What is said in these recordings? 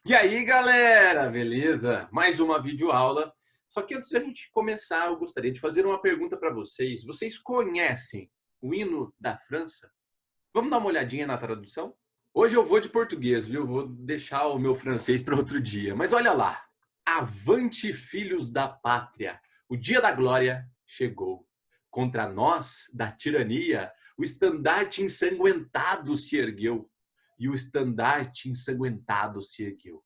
E aí, galera, beleza? Mais uma videoaula. Só que antes da gente começar, eu gostaria de fazer uma pergunta para vocês. Vocês conhecem o hino da França? Vamos dar uma olhadinha na tradução? Hoje eu vou de português, viu? Vou deixar o meu francês para outro dia. Mas olha lá. Avante, filhos da pátria. O dia da glória chegou. Contra nós, da tirania, o estandarte ensanguentado se ergueu. E o estandarte ensanguentado se ergueu.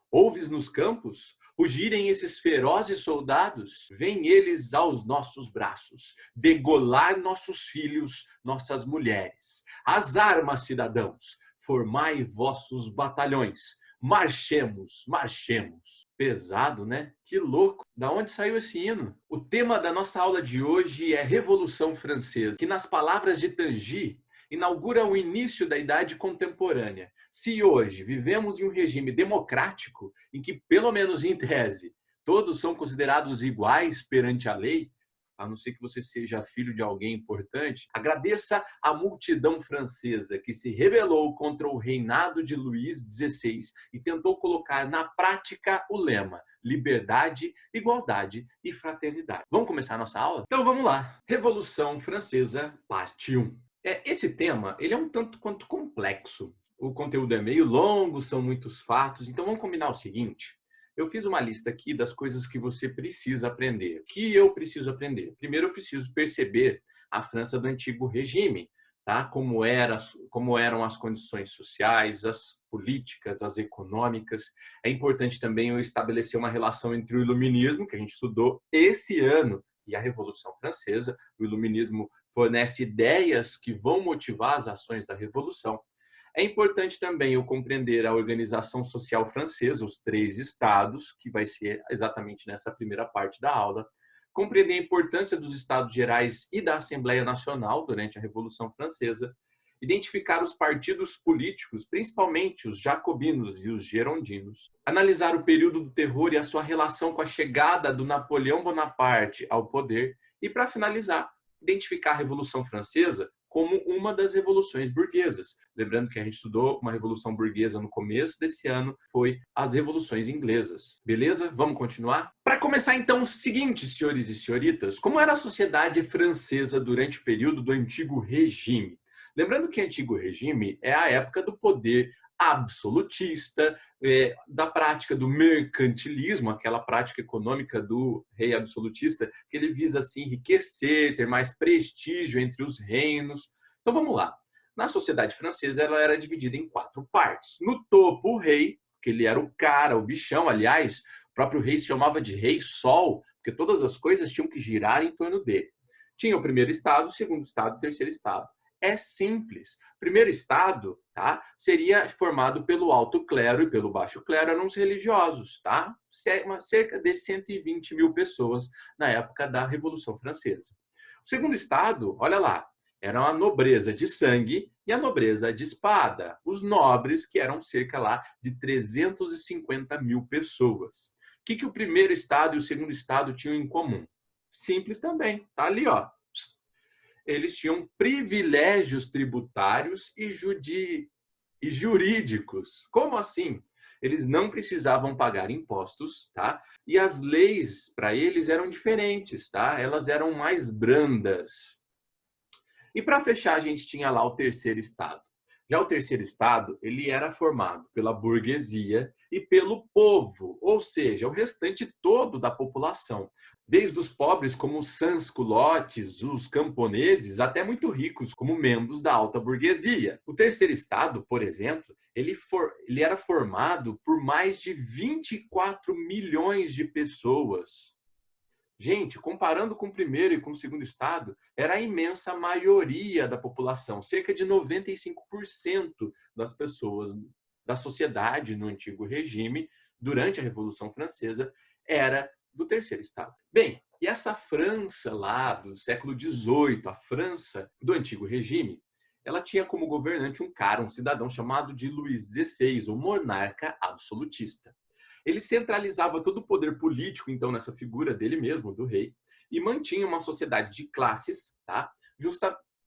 Ouves nos campos rugirem esses ferozes soldados? Vêm eles aos nossos braços, degolar nossos filhos, nossas mulheres. As armas, cidadãos, formai vossos batalhões. Marchemos, marchemos. Pesado, né? Que louco. Da onde saiu esse hino? O tema da nossa aula de hoje é Revolução Francesa, que nas palavras de Tanguy, inaugura o início da Idade Contemporânea. Se hoje vivemos em um regime democrático, em que, pelo menos em tese, todos são considerados iguais perante a lei, a não ser que você seja filho de alguém importante, agradeça à multidão francesa que se rebelou contra o reinado de Luís XVI e tentou colocar na prática o lema liberdade, igualdade e fraternidade. Vamos começar a nossa aula? Então vamos lá. Revolução Francesa, parte 1. Esse tema ele é um tanto quanto complexo. O conteúdo é meio longo, são muitos fatos, então vamos combinar o seguinte. Eu fiz uma lista aqui das coisas que você precisa aprender. O que eu preciso aprender? Primeiro eu preciso perceber a França do Antigo Regime, tá? Como eram as condições sociais, as políticas, as econômicas. É importante também eu estabelecer uma relação entre o Iluminismo, que a gente estudou esse ano, e a Revolução Francesa. O Iluminismo fornece ideias que vão motivar as ações da Revolução. É importante também eu compreender a organização social francesa, os 3 estados, que vai ser exatamente nessa primeira parte da aula. Compreender a importância dos Estados Gerais e da Assembleia Nacional durante a Revolução Francesa. Identificar os partidos políticos, principalmente os jacobinos e os gerondinos. Analisar o período do terror e a sua relação com a chegada do Napoleão Bonaparte ao poder. E, para finalizar, identificar a Revolução Francesa como uma das revoluções burguesas. Lembrando que a gente estudou uma revolução burguesa no começo desse ano, foi as revoluções inglesas. Beleza? Vamos continuar? Para começar, então, o seguinte, senhores e senhoritas, como era a sociedade francesa durante o período do Antigo Regime? Lembrando que o Antigo Regime é a época do poder absolutista, da prática do mercantilismo, aquela prática econômica do rei absolutista, que ele visa assim enriquecer, ter mais prestígio entre os reinos. Então vamos lá. Na sociedade francesa, ela era dividida em 4 partes. No topo, o rei, que ele era o cara, o bichão. Aliás, o próprio rei se chamava de Rei Sol, porque todas as coisas tinham que girar em torno dele. Tinha o primeiro estado, o segundo estado, o terceiro estado. É simples. O primeiro estado, tá, seria formado pelo alto clero e pelo baixo clero, eram os religiosos, tá? Cerca de 120 mil pessoas na época da Revolução Francesa. O segundo estado, olha lá, era a nobreza de sangue e a nobreza de espada. Os nobres, que eram cerca lá de 350 mil pessoas. O que o primeiro estado e o segundo estado tinham em comum? Simples também, tá ali, ó. Eles tinham privilégios tributários e jurídicos. Como assim? Eles não precisavam pagar impostos, tá? E as leis para eles eram diferentes, tá? Elas eram mais brandas. E para fechar, a gente tinha lá o terceiro estado. Já o terceiro estado, ele era formado pela burguesia e pelo povo, ou seja, o restante todo da população. Desde os pobres, como os sans-culottes, os camponeses, até muito ricos, como membros da alta burguesia. O terceiro estado, por exemplo, ele era formado por mais de 24 milhões de pessoas. Gente, comparando com o primeiro e com o segundo estado, era a imensa maioria da população, cerca de 95% das pessoas da sociedade no antigo regime, durante a Revolução Francesa, era do terceiro estado. Bem, e essa França lá do século XVIII, a França do antigo regime, ela tinha como governante um cidadão chamado de Luís XVI, o monarca absolutista. Ele centralizava todo o poder político, então, nessa figura dele mesmo, do rei, e mantinha uma sociedade de classes, tá?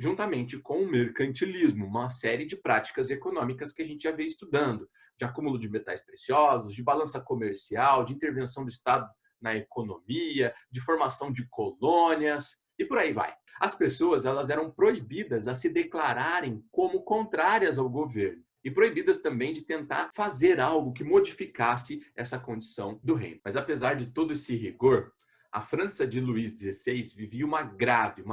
juntamente com o mercantilismo, uma série de práticas econômicas que a gente já veio estudando, de acúmulo de metais preciosos, de balança comercial, de intervenção do Estado na economia, de formação de colônias e por aí vai. As pessoas elas eram proibidas a se declararem como contrárias ao governo e proibidas também de tentar fazer algo que modificasse essa condição do reino. Mas apesar de todo esse rigor, a França de Luís XVI vivia uma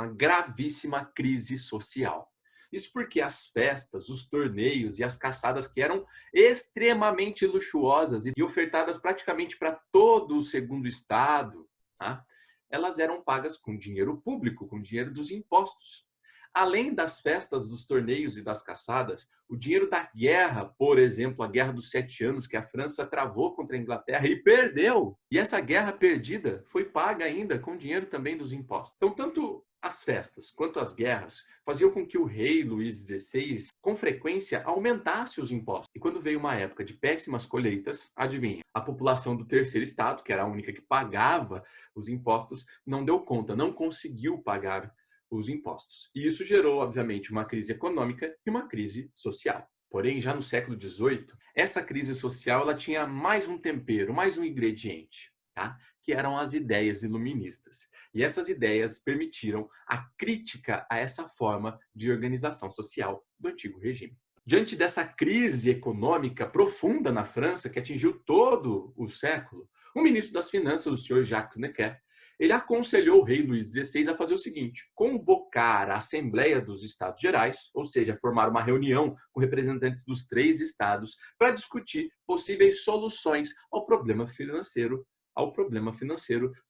gravíssima crise social. Isso porque as festas, os torneios e as caçadas que eram extremamente luxuosas e ofertadas praticamente para todo o segundo estado, tá? Elas eram pagas com dinheiro público, com dinheiro dos impostos. Além das festas, dos torneios e das caçadas, o dinheiro da guerra, por exemplo, a Guerra dos 7 Anos, que a França travou contra a Inglaterra e perdeu. E essa guerra perdida foi paga ainda com dinheiro também dos impostos. Então, tanto as festas quanto as guerras faziam com que o rei Luís XVI, com frequência, aumentasse os impostos. E quando veio uma época de péssimas colheitas, adivinha, a população do terceiro estado, que era a única que pagava os impostos, não deu conta, não conseguiu pagar os impostos. E isso gerou, obviamente, uma crise econômica e uma crise social. Porém, já no século XVIII, essa crise social ela tinha mais um tempero, mais um ingrediente, tá? Que eram as ideias iluministas. E essas ideias permitiram a crítica a essa forma de organização social do antigo regime. Diante dessa crise econômica profunda na França, que atingiu todo o século, o ministro das Finanças, o senhor Jacques Necker, ele aconselhou o rei Luís XVI a fazer o seguinte: convocar a Assembleia dos Estados Gerais, ou seja, formar uma reunião com representantes dos 3 estados para discutir possíveis soluções ao problema financeiro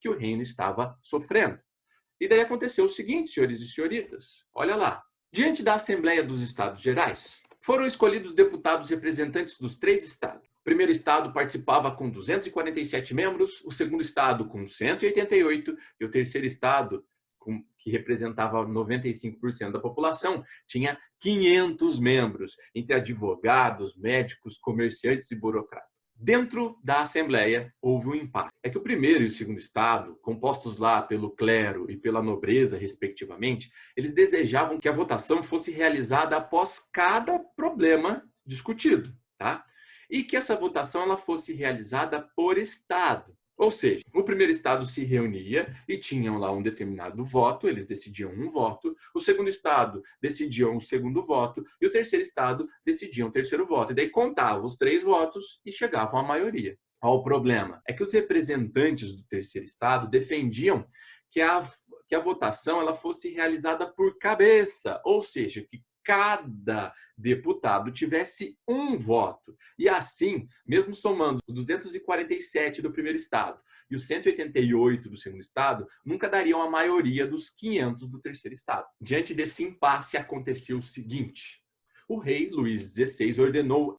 que o reino estava sofrendo. E daí aconteceu o seguinte, senhores e senhoritas, olha lá. Diante da Assembleia dos Estados Gerais, foram escolhidos deputados representantes dos 3 estados. O primeiro estado participava com 247 membros, o segundo estado com 188 e o terceiro estado, que representava 95% da população, tinha 500 membros, entre advogados, médicos, comerciantes e burocratas. Dentro da Assembleia, houve um empate. É que o primeiro e o segundo estado, compostos lá pelo clero e pela nobreza, respectivamente, eles desejavam que a votação fosse realizada após cada problema discutido, tá? E que essa votação ela fosse realizada por estado. Ou seja, o primeiro estado se reunia e tinham lá um determinado voto, eles decidiam um voto, o segundo estado decidia um segundo voto e o terceiro estado decidia um terceiro voto. E daí contavam os 3 votos e chegavam à maioria. O problema é que os representantes do terceiro estado defendiam que a votação ela fosse realizada por cabeça, ou seja, que cada deputado tivesse um voto. E assim, mesmo somando os 247 do primeiro estado e os 188 do segundo estado, nunca dariam a maioria dos 500 do terceiro estado. Diante desse impasse, aconteceu o seguinte: o rei Luís XVI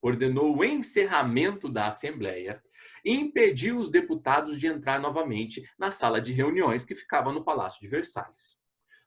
ordenou o encerramento da Assembleia e impediu os deputados de entrar novamente na sala de reuniões que ficava no Palácio de Versalhes.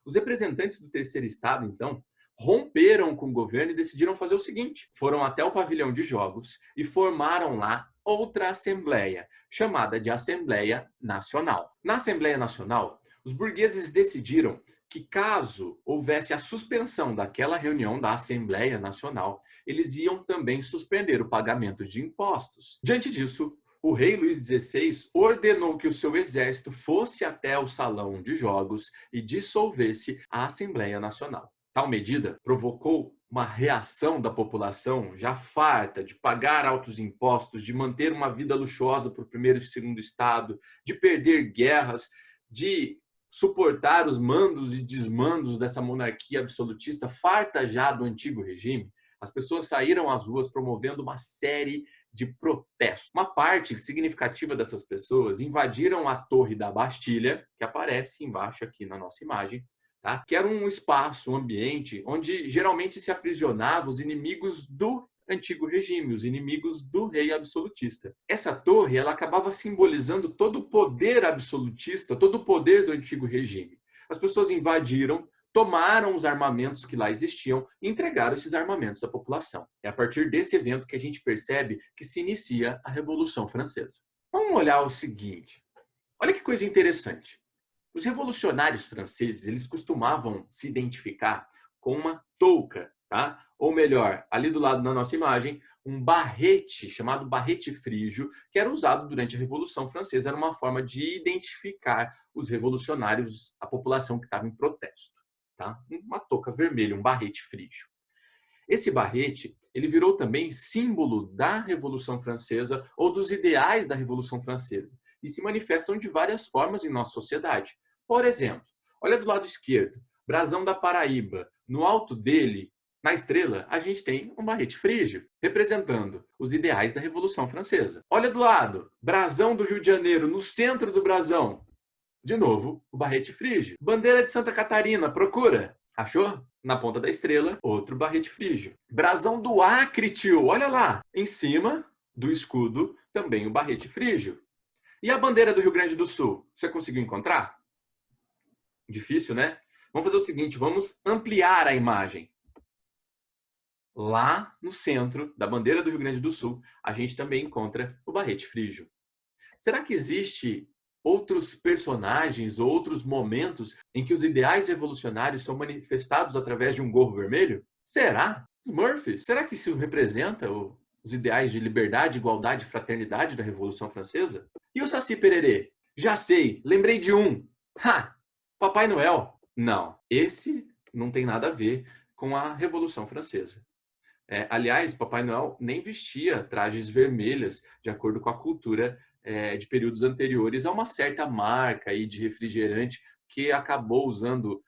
Os representantes do terceiro estado, então, romperam com o governo e decidiram fazer o seguinte: foram até o pavilhão de jogos e formaram lá outra assembleia, chamada de Assembleia Nacional. Na Assembleia Nacional, os burgueses decidiram que caso houvesse a suspensão daquela reunião da Assembleia Nacional, eles iam também suspender o pagamento de impostos. Diante disso, o rei Luís XVI ordenou que o seu exército fosse até o salão de jogos e dissolvesse a Assembleia Nacional. Tal medida provocou uma reação da população já farta de pagar altos impostos, de manter uma vida luxuosa para o primeiro e segundo estado, de perder guerras, de suportar os mandos e desmandos dessa monarquia absolutista farta já do antigo regime. As pessoas saíram às ruas promovendo uma série de protestos. Uma parte significativa dessas pessoas invadiram a Torre da Bastilha, que aparece embaixo aqui na nossa imagem, tá? Que era um espaço, um ambiente onde geralmente se aprisionava os inimigos do antigo regime, os inimigos do rei absolutista. Essa torre ela acabava simbolizando todo o poder absolutista, todo o poder do antigo regime. As pessoas invadiram, tomaram os armamentos que lá existiam e entregaram esses armamentos à população. É a partir desse evento que a gente percebe que se inicia a Revolução Francesa. Vamos olhar o seguinte. Olha que coisa interessante. Os revolucionários franceses, eles costumavam se identificar com uma touca, tá? Ou melhor, ali do lado da nossa imagem, um barrete, chamado barrete frígio, que era usado durante a Revolução Francesa, era uma forma de identificar os revolucionários, a população que estava em protesto, tá? Uma touca vermelha, um barrete frígio. Esse barrete, ele virou também símbolo da Revolução Francesa ou dos ideais da Revolução Francesa e se manifestam de várias formas em nossa sociedade. Por exemplo, olha do lado esquerdo, brasão da Paraíba. No alto dele, na estrela, a gente tem um barrete frígio, representando os ideais da Revolução Francesa. Olha do lado, brasão do Rio de Janeiro, no centro do brasão. De novo, o barrete frígio. Bandeira de Santa Catarina, procura. Achou? Na ponta da estrela, outro barrete frígio. Brasão do Acre, tio, olha lá. Em cima do escudo, também o barrete frígio. E a bandeira do Rio Grande do Sul? Você conseguiu encontrar? Difícil, né? Vamos fazer o seguinte, vamos ampliar a imagem. Lá no centro da bandeira do Rio Grande do Sul, a gente também encontra o barrete frígio. Será que existe outros personagens, outros momentos em que os ideais revolucionários são manifestados através de um gorro vermelho? Será? Smurfs? Será que isso representa os ideais de liberdade, igualdade e fraternidade da Revolução Francesa? E o Saci Pererê? Já sei, lembrei de um. Ha! Papai Noel. Não, esse não tem nada a ver com a Revolução Francesa. Aliás, Papai Noel nem vestia trajes vermelhos, de acordo com a cultura de períodos anteriores a uma certa marca aí de refrigerante que acabou usando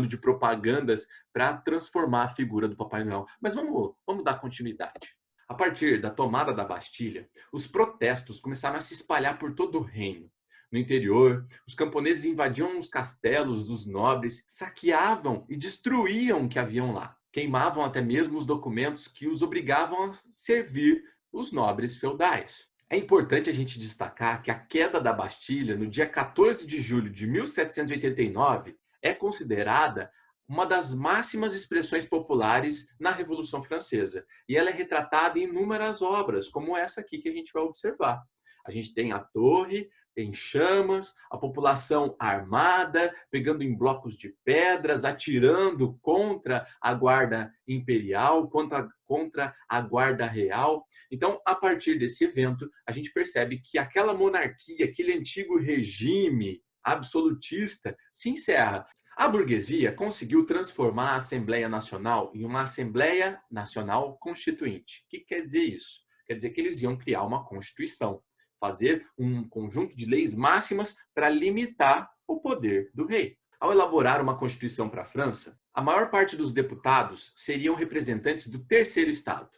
de propagandas para transformar a figura do Papai Noel. Mas vamos dar continuidade. A partir da tomada da Bastilha, os protestos começaram a se espalhar por todo o reino. No interior, os camponeses invadiam os castelos dos nobres, saqueavam e destruíam o que haviam lá. Queimavam até mesmo os documentos que os obrigavam a servir os nobres feudais. É importante a gente destacar que a queda da Bastilha, no dia 14 de julho de 1789, é considerada uma das máximas expressões populares na Revolução Francesa. E ela é retratada em inúmeras obras, como essa aqui que a gente vai observar. A gente tem a torre em chamas, a população armada, pegando em blocos de pedras, atirando contra a guarda imperial, contra a guarda real. Então, a partir desse evento, a gente percebe que aquela monarquia, aquele antigo regime absolutista se encerra. A burguesia conseguiu transformar a Assembleia Nacional em uma Assembleia Nacional Constituinte. O que quer dizer isso? Quer dizer que eles iam criar uma Constituição, fazer um conjunto de leis máximas para limitar o poder do rei. Ao elaborar uma Constituição para a França, a maior parte dos deputados seriam representantes do terceiro estado.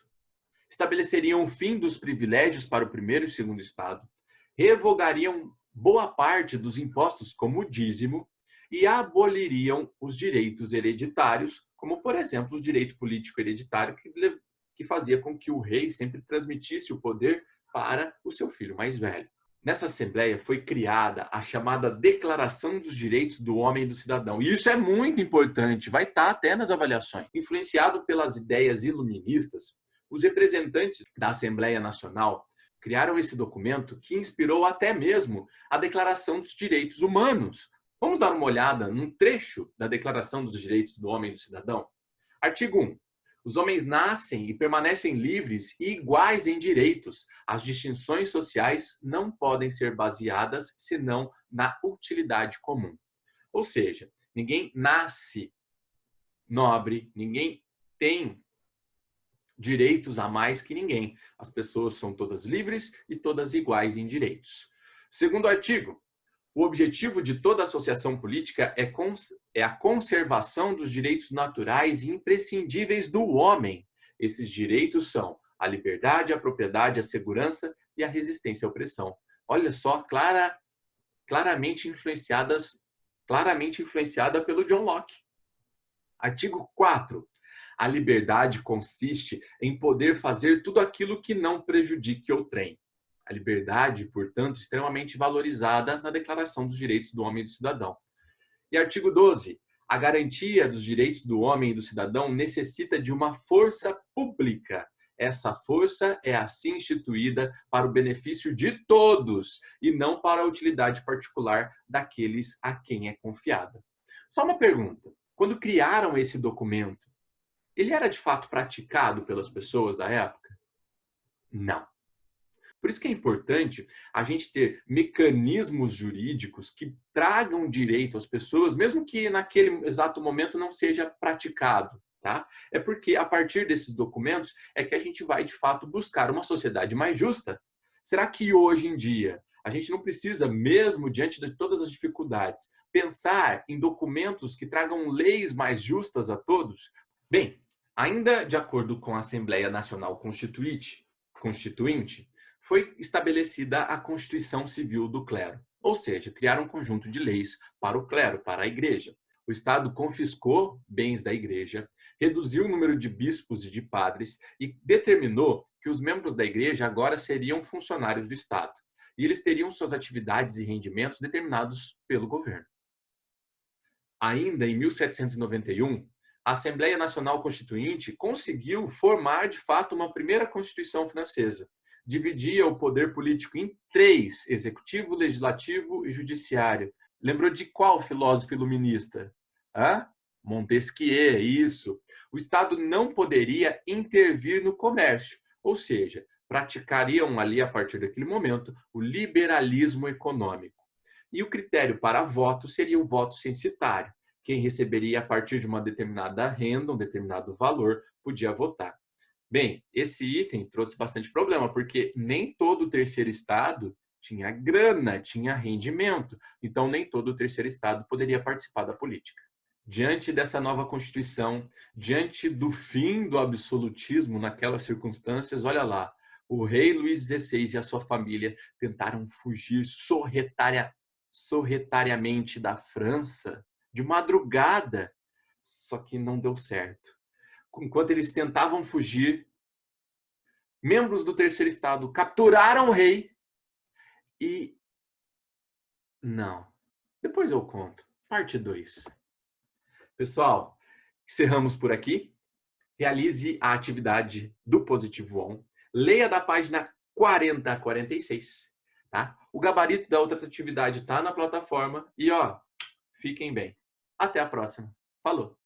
Estabeleceriam o fim dos privilégios para o primeiro e segundo estado, revogariam boa parte dos impostos como o dízimo e aboliriam os direitos hereditários, como, por exemplo, o direito político hereditário, que fazia com que o rei sempre transmitisse o poder para o seu filho mais velho. Nessa Assembleia foi criada a chamada Declaração dos Direitos do Homem e do Cidadão. E isso é muito importante, vai estar até nas avaliações. Influenciado pelas ideias iluministas, os representantes da Assembleia Nacional criaram esse documento que inspirou até mesmo a Declaração dos Direitos Humanos. Vamos dar uma olhada num trecho da Declaração dos Direitos do Homem e do Cidadão? Artigo 1. Os homens nascem e permanecem livres e iguais em direitos. As distinções sociais não podem ser baseadas senão na utilidade comum. Ou seja, ninguém nasce nobre, ninguém tem direitos a mais que ninguém. As pessoas são todas livres e todas iguais em direitos. Segundo artigo, o objetivo de toda associação política é a conservação dos direitos naturais e imprescindíveis do homem. Esses direitos são a liberdade, a propriedade, a segurança e a resistência à opressão. Olha só, claramente influenciada pelo John Locke. Artigo 4. A liberdade consiste em poder fazer tudo aquilo que não prejudique outrem. A liberdade, portanto, extremamente valorizada na Declaração dos Direitos do Homem e do Cidadão. E artigo 12. A garantia dos direitos do homem e do cidadão necessita de uma força pública. Essa força é assim instituída para o benefício de todos e não para a utilidade particular daqueles a quem é confiada. Só uma pergunta. Quando criaram esse documento, ele era de fato praticado pelas pessoas da época? Não. Por isso que é importante a gente ter mecanismos jurídicos que tragam direito às pessoas, mesmo que naquele exato momento não seja praticado. Tá? É porque a partir desses documentos é que a gente vai de fato buscar uma sociedade mais justa. Será que hoje em dia a gente não precisa, mesmo diante de todas as dificuldades, pensar em documentos que tragam leis mais justas a todos? Bem, ainda de acordo com a Assembleia Nacional Constituinte, foi estabelecida a Constituição Civil do Clero, ou seja, criaram um conjunto de leis para o clero, para a igreja. O Estado confiscou bens da igreja, reduziu o número de bispos e de padres e determinou que os membros da igreja agora seriam funcionários do Estado. E eles teriam suas atividades e rendimentos determinados pelo governo. Ainda em 1791, a Assembleia Nacional Constituinte conseguiu formar, de fato, uma primeira Constituição francesa. Dividia o poder político em três: executivo, legislativo e judiciário. Lembrou de qual filósofo iluminista? Montesquieu, isso. O Estado não poderia intervir no comércio, ou seja, praticariam ali, a partir daquele momento, o liberalismo econômico. E o critério para voto seria o voto censitário. Quem receberia a partir de uma determinada renda, um determinado valor, podia votar. Bem, esse item trouxe bastante problema, porque nem todo o terceiro estado tinha grana, tinha rendimento. Então, nem todo o terceiro estado poderia participar da política. Diante dessa nova Constituição, diante do fim do absolutismo naquelas circunstâncias, olha lá, o rei Luís XVI e a sua família tentaram fugir sorretariamente da França, de madrugada, só que não deu certo. Enquanto eles tentavam fugir, membros do terceiro estado capturaram o rei e... Não. Depois eu conto. Parte 2. Pessoal, encerramos por aqui. Realize a atividade do Positivo On. Leia da página 40 a 46. Tá? O gabarito da outra atividade está na plataforma. E, fiquem bem. Até a próxima. Falou!